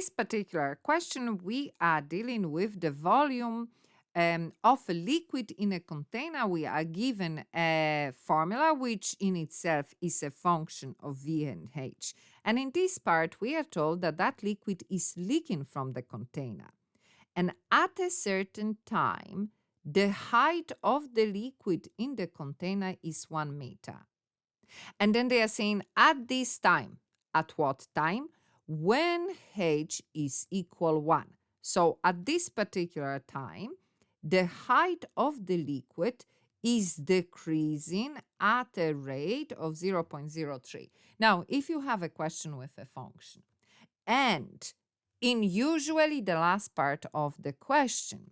this particular question, we are dealing with the volume of a liquid in a container. We are given a formula which in itself is a function of V and H. And in this part, we are told that that liquid is leaking from the container. And at a certain time, the height of the liquid in the container is 1 meter. And then they are saying at this time, at what time? When H is equal 1. So at this particular time, the height of the liquid is decreasing at a rate of 0.03. Now, if you have a question with a function, and in usually the last part of the question,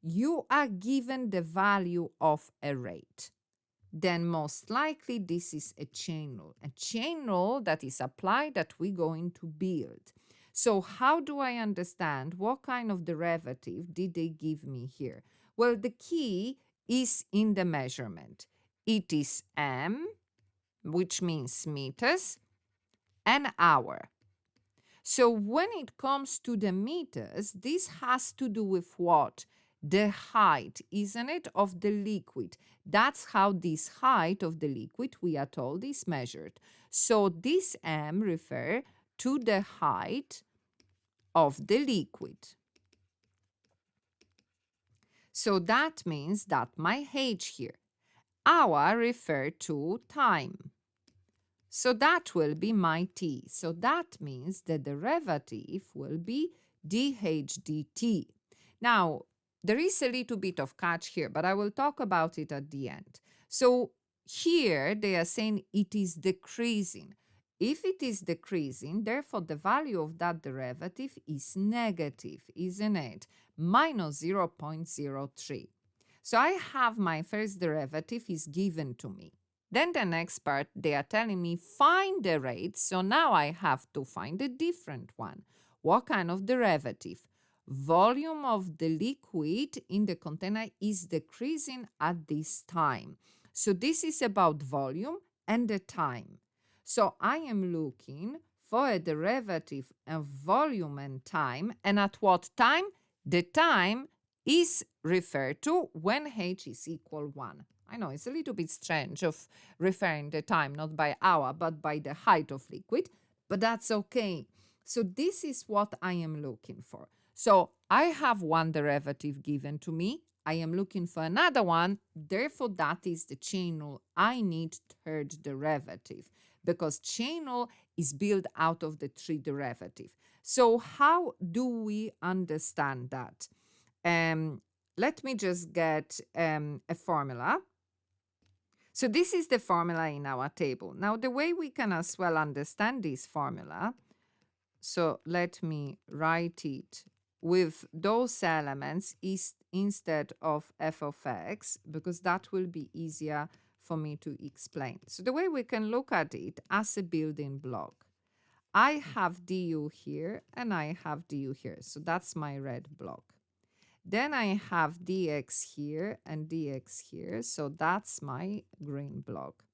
you are given the value of a rate, then most likely this is a chain rule that is applied that we're going to build. So how do I understand what kind of derivative did they give me here? Well, the key is in the measurement. It is m, which means meters, and hour. So when it comes to the meters, this has to do with what? The height, isn't it, of the liquid. That's how this height of the liquid, we are told, is measured. So this m refers to the height of the liquid. So that means that my h here, hour refer to time. So that will be my t. So that means the derivative will be dh dt. Now, there is a little bit of catch here, but I will talk about it at the end. So here they are saying it is decreasing. If it is decreasing, therefore the value of that derivative is negative, isn't it? Minus 0.03. So I have my first derivative is given to me. Then the next part, they are telling me find the rate. So now I have to find a different one. What kind of derivative? Volume of the liquid in the container is decreasing at this time. So this is about volume and the time. So I am looking for a derivative of volume and time. And at what time? The time is referred to when h is equal 1. I know it's a little bit strange of referring the time not by hour but by the height of liquid, but that's okay. So this is what I am looking for. So I have one derivative given to me. I am looking for another one. Therefore, that is the chain rule. I need third derivative because chain rule is built out of the 3 derivative. So how do we understand that? Let me just get a formula. So this is the formula in our table. Now, the way we can as well understand this formula, so let me write it with those elements is instead of f of x, because that will be easier for me to explain. So the way we can look at it as a building block. I have du here and I have du here. So that's my red block. Then I have dx here and dx here. So that's my green block.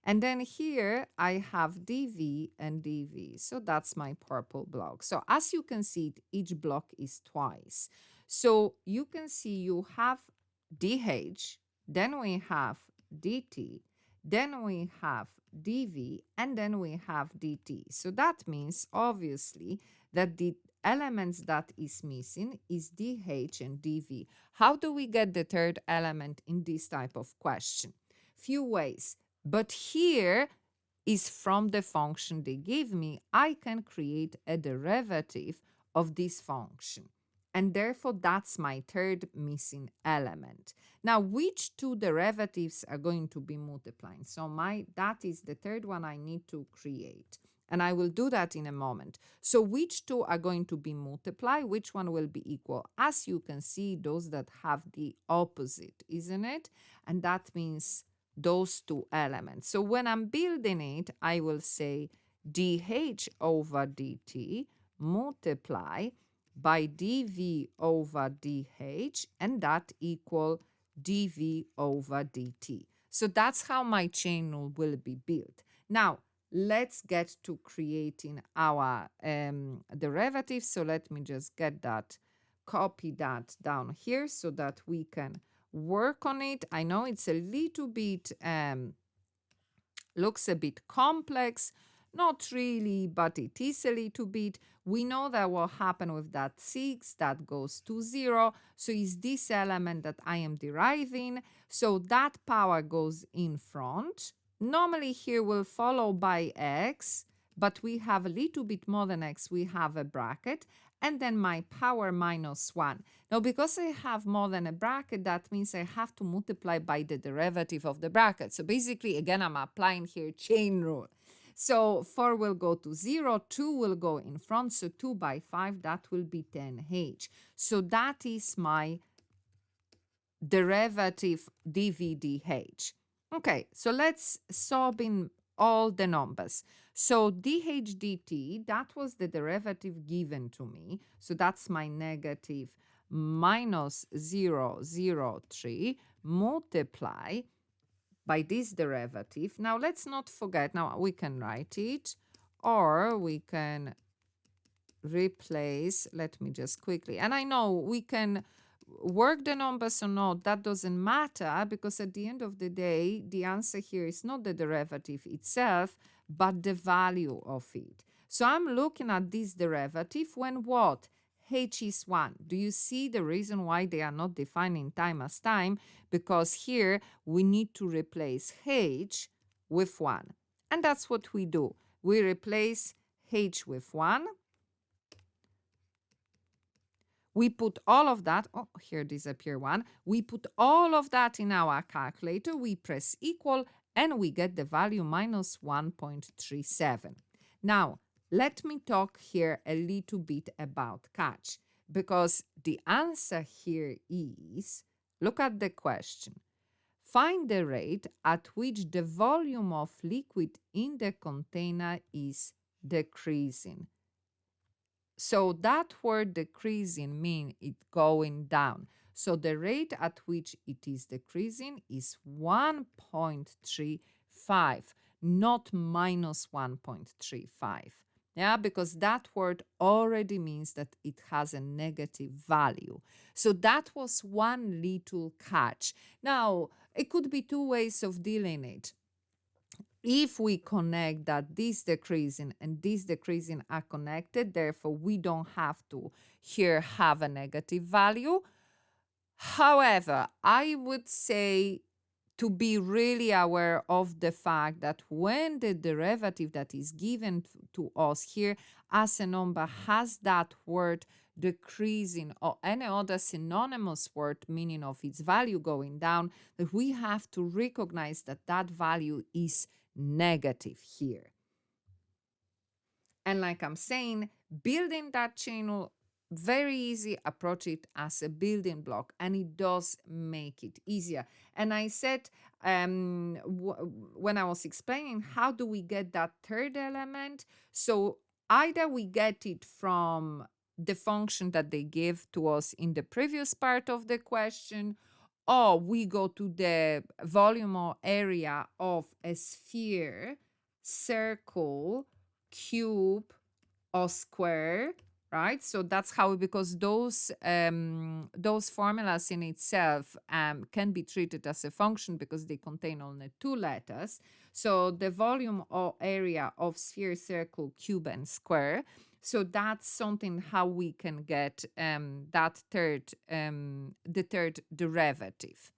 And then here I have dv and dv. So that's my purple block. So as you can see, each block is twice. So you can see you have dh, then we have dt, then we have dv, and then we have dt. So that means obviously that the elements that is missing is dh and dv. How do we get the third element in this type of question? Few ways, but here is from the function they give me, I can create a derivative of this function. And therefore, that's my third missing element. Now, which 2 derivatives are going to be multiplying? So that is the third one I need to create. And I will do that in a moment. So which 2 are going to be multiplied? Which one will be equal? As you can see, those that have the opposite, isn't it? And that means those 2 elements. So when I'm building it, I will say dh over dt multiply by dv over dh, and that equal dv over dt. So that's how my chain rule will be built. Now, let's get to creating our derivative. So let me just get that, copy that down here so that we can work on it. I know it's a little bit, looks a bit complex, not really, but it is a little bit. We know that what happened with that 6, that goes to 0. So is this element that I am deriving. So that power goes in front. Normally here will follow by x, but we have a little bit more than x. We have a bracket, and then my power minus 1. Now, because I have more than a bracket, that means I have to multiply by the derivative of the bracket. So basically, again, I'm applying here chain rule. So 4 will go to 0, 2 will go in front, so 2 by 5, that will be 10h. So that is my derivative dvdh. Okay, so let's sub in all the numbers. So dh dt, that was the derivative given to me. So that's my negative minus 0.03 multiply by this derivative. Now let's not forget, now we can write it, or we can replace, let me just quickly, and I know we can work the numbers or not, that doesn't matter, because at the end of the day, the answer here is not the derivative itself, but the value of it. So I'm looking at this derivative when what? H is 1. Do you see the reason why they are not defining time as time? Because here we need to replace h with 1. And that's what we do. We replace h with 1. We put all of that, oh, here disappear 1. We put all of that in our calculator. We press equal, and we get the value minus 1.37. Now, let me talk here a little bit about catch, because the answer here is, look at the question. Find the rate at which the volume of liquid in the container is decreasing. So that word decreasing means it going down. So the rate at which it is decreasing is 1.35, not minus 1.35. Yeah, because that word already means that it has a negative value. So that was one little catch. Now, it could be two ways of dealing it. If we connect that this decreasing and this decreasing are connected, therefore we don't have to here have a negative value. However, I would say to be really aware of the fact that when the derivative that is given to us here as a number has that word decreasing or any other synonymous word meaning of its value going down, that we have to recognize that that value is negative here. And like I'm saying, building that channel, very easy, approach it as a building block, and it does make it easier. And I said when I was explaining how do we get that third element, so either we get it from the function that they gave to us in the previous part of the question, or we go to the volume or area of a sphere, circle, cube, or square, right? So that's how, because those formulas in itself can be treated as a function because they contain only two letters. So the volume or area of sphere, circle, cube, and square. So that's something how we can get that third, the third derivative.